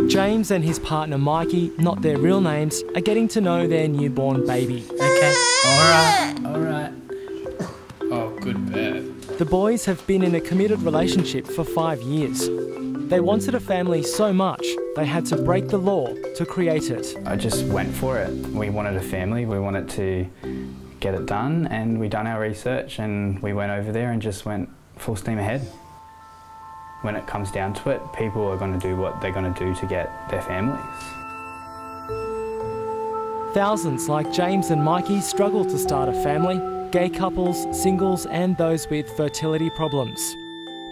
James and his partner Mikey, not their real names, are getting to know their newborn baby. Okay, all right. Oh, good birth. The boys have been in a committed relationship for 5 years. They wanted a family so much, they had to break the law to create it. I just went for it. We wanted a family, we wanted to get it done, and we done our research and we went over there and just went full steam ahead. When it comes down to it, people are going to do what they're going to do to get their families. Thousands like James and Mikey struggle to start a family, gay couples, singles and those with fertility problems.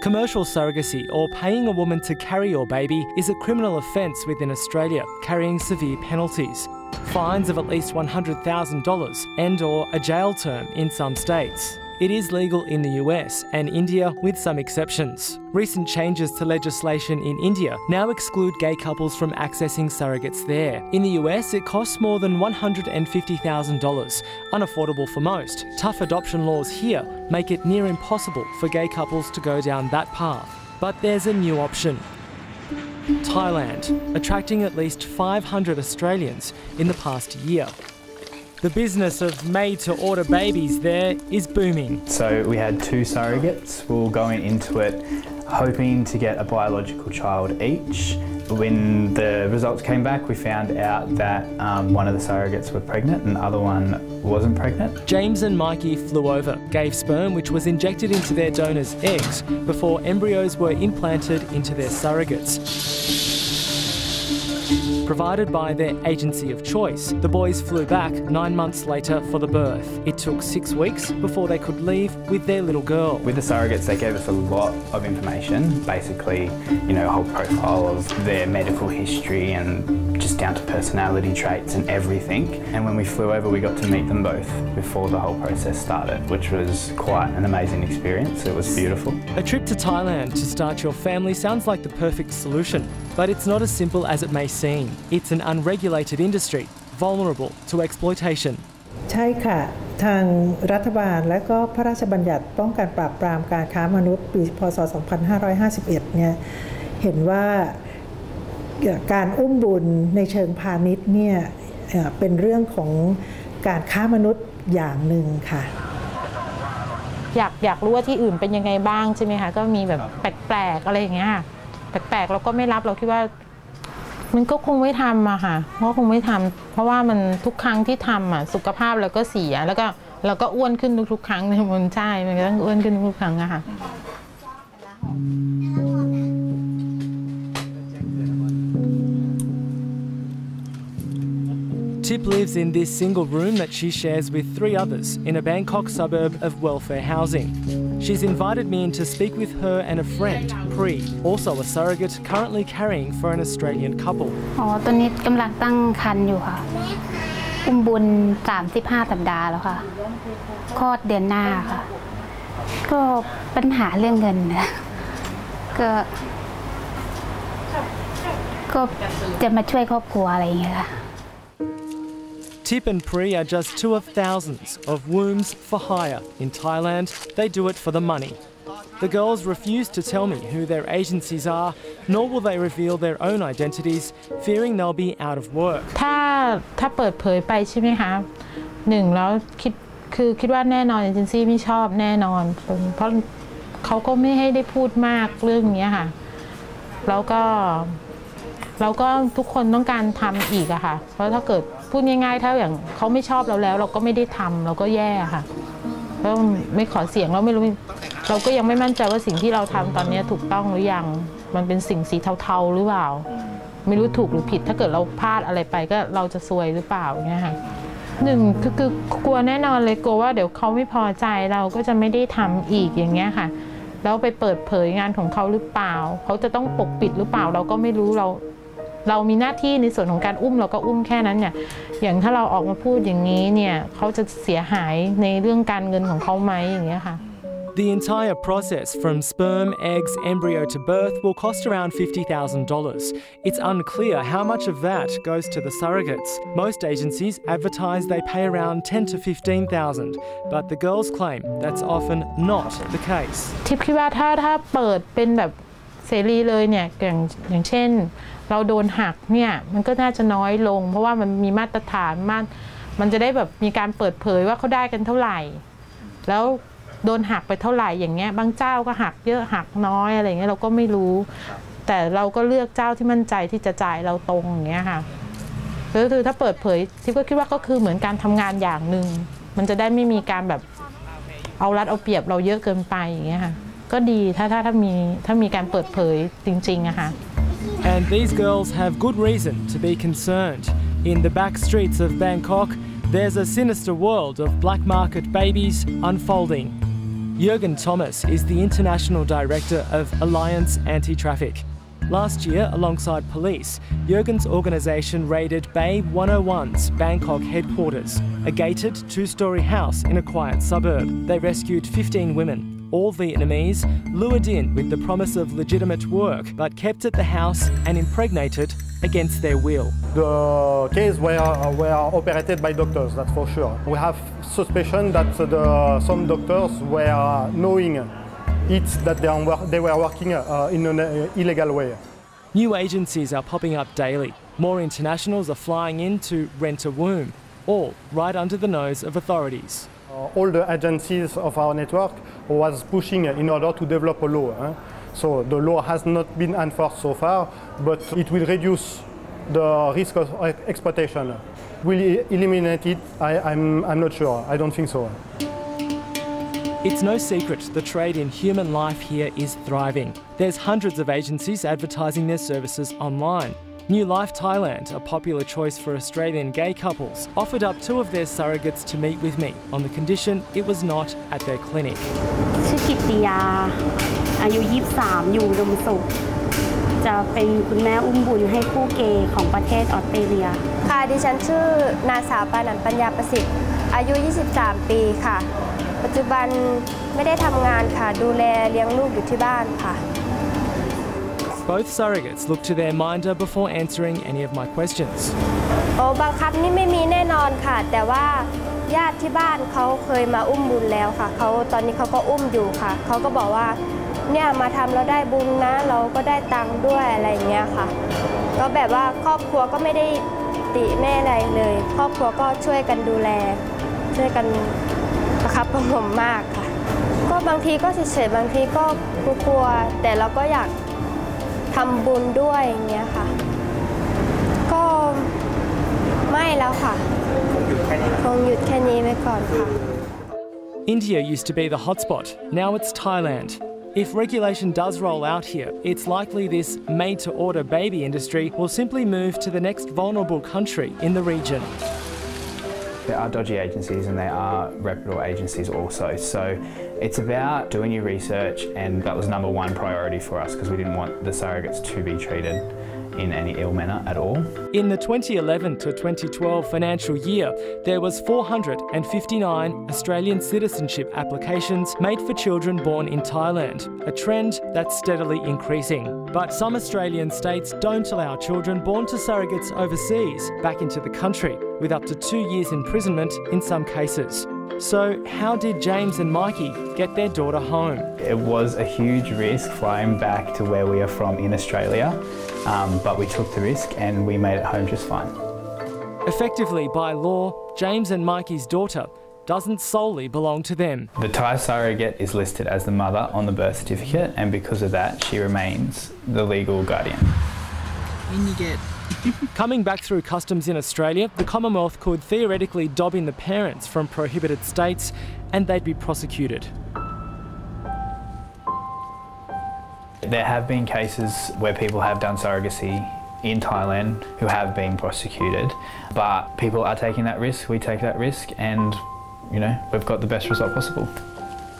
Commercial surrogacy, or paying a woman to carry your baby, is a criminal offence within Australia, carrying severe penalties. Fines of at least $100,000 and/or a jail term in some states. It is legal in the US and India with some exceptions. Recent changes to legislation in India now exclude gay couples from accessing surrogates there. In the US, it costs more than $150,000, unaffordable for most. Tough adoption laws here make it near impossible for gay couples to go down that path. But there's a new option. Thailand, attracting at least 500 Australians in the past year. The business of made-to-order babies there is booming. So we had 2 surrogates. We were going into it hoping to get a biological child each. When the results came back, we found out that one of the surrogates were pregnant and the other one wasn't pregnant. James and Mikey flew over, gave sperm which was injected into their donors' eggs before embryos were implanted into their surrogates. Provided by their agency of choice, the boys flew back 9 months later for the birth. It took 6 weeks before they could leave with their little girl. With the surrogates, they gave us a lot of information, basically, you know, a whole profile of their medical history and just down to personality traits and everything. And when we flew over, we got to meet them both before the whole process started, which was quite an amazing experience. It was beautiful. A trip to Thailand to start your family sounds like the perfect solution, but it's not as simple as it may seem. It's an unregulated industry, vulnerable to exploitation. ใช่ค่ะทางรัฐบาลและก็พระราชบัญญัติป้องกันปราบปรามการค้ามนุษย์ปีพ.ศ. 2551เนี่ยเห็นว่าการอุ้มบุญในเชิงพาณิชย์เนี่ยเป็นเรื่องของการค้ามนุษย์อย่างหนึ่งค่ะอยากรู้ว่าที่อื่นเป็นยังไงบ้างใช่ไหมคะก็มีแบบแปลกๆอะไรอย่างเงี้ยแปลกๆเราก็ไม่รับเราคิดว่ามันก็คงไม่ทำอะค่ะเพราะคงไม่ทำเพราะว่ามันทุกครั้งที่ทำอะสุขภาพเราก็เสียแล้วก็เราก็อ้วนขึ้นทุกๆครั้งมันใช่มันก็ต้องอ้วนขึ้นทุกครั้งอะค่ะ Tip lives in this single room that she shares with 3 others in a Bangkok suburb of welfare housing. She's invited me in to speak with her and a friend, Pri, also a surrogate currently carrying for an Australian couple. ตอนนี้กำลังตั้งครรภ์อยู่ค่ะอุ้มบุญ35 สัปดาห์แล้วค่ะคลอดเดือนหน้าค่ะก็ปัญหาเรื่องเงินนะก็จะมาช่วยครอบครัวอะไรอย่างเงี้ยค่ะ Tip and Pri are just 2 of thousands of wombs for hire in Thailand. They do it for the money. The girls refuse to tell me who their agencies are, nor will they reveal their own identities, fearing they'll be out of work. ถ้าเปิดเผยไปใช่ไหมคะ1แล้วคิดว่าแน่นอนเอเจนซี่ไม่ชอบแน่นอนเพราะเขาก็ไม่ให้ได้พูดมากเรื่องนี้ค่ะแล้วก็เราก็ทุกคนต้องการทำอีกอะค่ะเพราะถ้าเกิดพูดง่ายๆถ้าอย่างเขาไม่ชอบเราแล้วเราก็ไม่ได้ทำเราก็แย่ค่ะแล้วไม่ขอเสียงเราไม่รู้เราก็ยังไม่มั่นใจว่าสิ่งที่เราทำตอนนี้ถูกต้องหรือยังมันเป็นสิ่งสีเทาๆหรือเปล่าไม่รู้ถูกหรือผิดถ้าเกิดเราพลาดอะไรไปก็เราจะซวยหรือเปล่าอย่างเงี้ยค่ะ1คือกลัวแน่นอนเลยกลัวว่าเดี๋ยวเขาไม่พอใจเราก็จะไม่ได้ทำอีกอย่างเงี้ยค่ะแล้วไปเปิดเผยงานของเขาหรือเปล่าเขาจะต้องปกปิดหรือเปล่าเราก็ไม่รู้เรามีหน้าที่ในส่วนของการอุ้มเราก็อุ้มแค่นั้นเนี่ยอย่างถ้าเราออกมาพูดอย่างนี้เนี่ยเขาจะเสียหายในเรื่องการเงินของเขาไหมอย่างเงี้ยค่ะ The entire process from sperm, eggs, embryo to birth will cost around $50,000. It's unclear how much of that goes to the surrogates. Most agencies advertise they pay around $10,000 to $15,000, but the girls claim that's often not the case. ทิพย์คิดว่าถ้าเปิดเป็นแบบ เสรีเลยเนี่ยอย่างเช่นเราโดนหักเนี่ยมันก็น่าจะน้อยลงเพราะว่ามันมีมาตรฐานมันจะได้แบบมีการเปิดเผยว่าเขาได้กันเท่าไหร่แล้วโดนหักไปเท่าไหร่อย่างเงี้ยบางเจ้าก็หักเยอะหักน้อยอะไรเงี้ยเราก็ไม่รู้แต่เราก็เลือกเจ้าที่มั่นใจที่จะจ่ายเราตรงอย่างเงี้ยค่ะก็คือถ้าเปิดเผยที่ก็คิดว่าก็คือเหมือนการทำงานอย่างหนึ่งมันจะได้ไม่มีการแบบเอารัดเอาเปรียบเราเยอะเกินไปอย่างเงี้ยค่ะก็ดีถ้ามีการเปิดเผยจริงๆอะค่ะ And these girls have good reason to be concerned. In the back streets of Bangkok, there's a sinister world of black market babies unfolding. Jürgen Thomas is the International Director of Alliance Anti-Traffic. Last year, alongside police, Jürgen's organisation raided Bay 101's Bangkok headquarters, a gated two-storey house in a quiet suburb. They rescued 15 women, all Vietnamese, lured in with the promise of legitimate work, but kept at the house and impregnated against their will. The case were operated by doctors, that's for sure. We have suspicion that some doctors were knowing that they were working in an illegal way. New agencies are popping up daily. More internationals are flying in to rent a womb, all right under the nose of authorities. All the agencies of our network was pushing in order to develop a law. So the law has not been enforced so far, but it will reduce the risk of exploitation. Will it eliminate it? I'm not sure. I don't think so. It's no secret the trade in human life here is thriving. There's hundreds of agencies advertising their services online. New Life Thailand, a popular choice for Australian gay couples, offered up 2 of their surrogates to meet with me on the condition it was not at their clinic. ชื่อกิตติยาอายุ23อยู่อุดมสุขจะเป็นคุณแม่อุ้มบุญให้คู่เกย์ของประเทศออสเตรเลียค่ะดิฉันชื่อนางสาวปานันปัญญาประสิทธิ์อายุ23ปีค่ะปัจจุบันไม่ได้ทำงานค่ะดูแลเลี้ยงลูกอยู่ที่บ้านค่ะ Both surrogates look to their minder before answering any of my questions. บังคับนี่ไม่มีแน่นอนค่ะแต่ว่าญาติที่บ้านเขาเคยมาอุ้มบุญแล้วค่ะตอนนี้เขาก็อุ้มอยู่ค่ะเขาก็บอกว่าเนี่ยมาทำเราได้บุญนะเราก็ได้ตังค์ด้วยอะไรเงี้ยค่ะก็แบบว่าครอบครัวก็ไม่ได้ติแม่อะไรเลยครอบครัวก็ช่วยกันดูแลช่วยกันประคับประหงมมากค่ะก็บางทีก็เฉยๆบางทีก็กลัวแต่เราก็อยากทำบุญด้วยอย่างเงี้ยค่ะก็ไม่แล้วค่ะคงหยุดแค่นี้ไว้ก่อนค่ะ India used to be the hotspot, now it's Thailand. If regulation does roll out here, it's likely this made-to-order baby industry will simply move to the next vulnerable country in the region. There are dodgy agencies and there are reputable agencies also, so it's about doing your research, and that was #1 priority for us because we didn't want the surrogates to be treated in any ill manner at all. In the 2011 to 2012 financial year, there was 459 Australian citizenship applications made for children born in Thailand, a trend that's steadily increasing. But some Australian states don't allow children born to surrogates overseas back into the country, with up to 2 years imprisonment in some cases. So how did James and Mikey get their daughter home? It was a huge risk flying back to where we are from in Australia, but we took the risk and we made it home just fine. Effectively, by law, James and Mikey's daughter doesn't solely belong to them. The Thai surrogate is listed as the mother on the birth certificate, and because of that, she remains the legal guardian. Coming back through customs in Australia, the Commonwealth could theoretically dob in the parents from prohibited states and they'd be prosecuted. There have been cases where people have done surrogacy in Thailand who have been prosecuted, but people are taking that risk, we take that risk, and we've got the best result possible.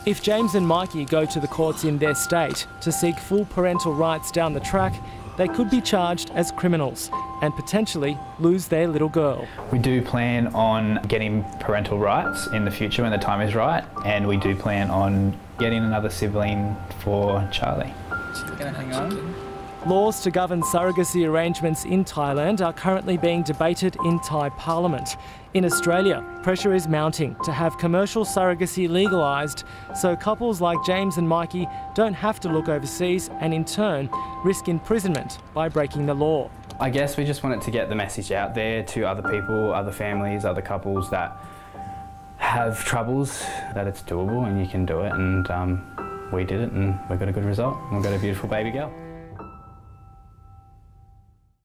If James and Mikey go to the courts in their state to seek full parental rights down the track, they could be charged as criminals and potentially lose their little girl. We do plan on getting parental rights in the future when the time is right, and we do plan on getting another sibling for Charlie. She's gonna hang on. Laws to govern surrogacy arrangements in Thailand are currently being debated in Thai Parliament. In Australia, pressure is mounting to have commercial surrogacy legalised so couples like James and Mikey don't have to look overseas and in turn risk imprisonment by breaking the law. I guess we just wanted to get the message out there to other people, other families, other couples that have troubles, that it's doable and you can do it, and we did it and we got a good result. We've got a beautiful baby girl.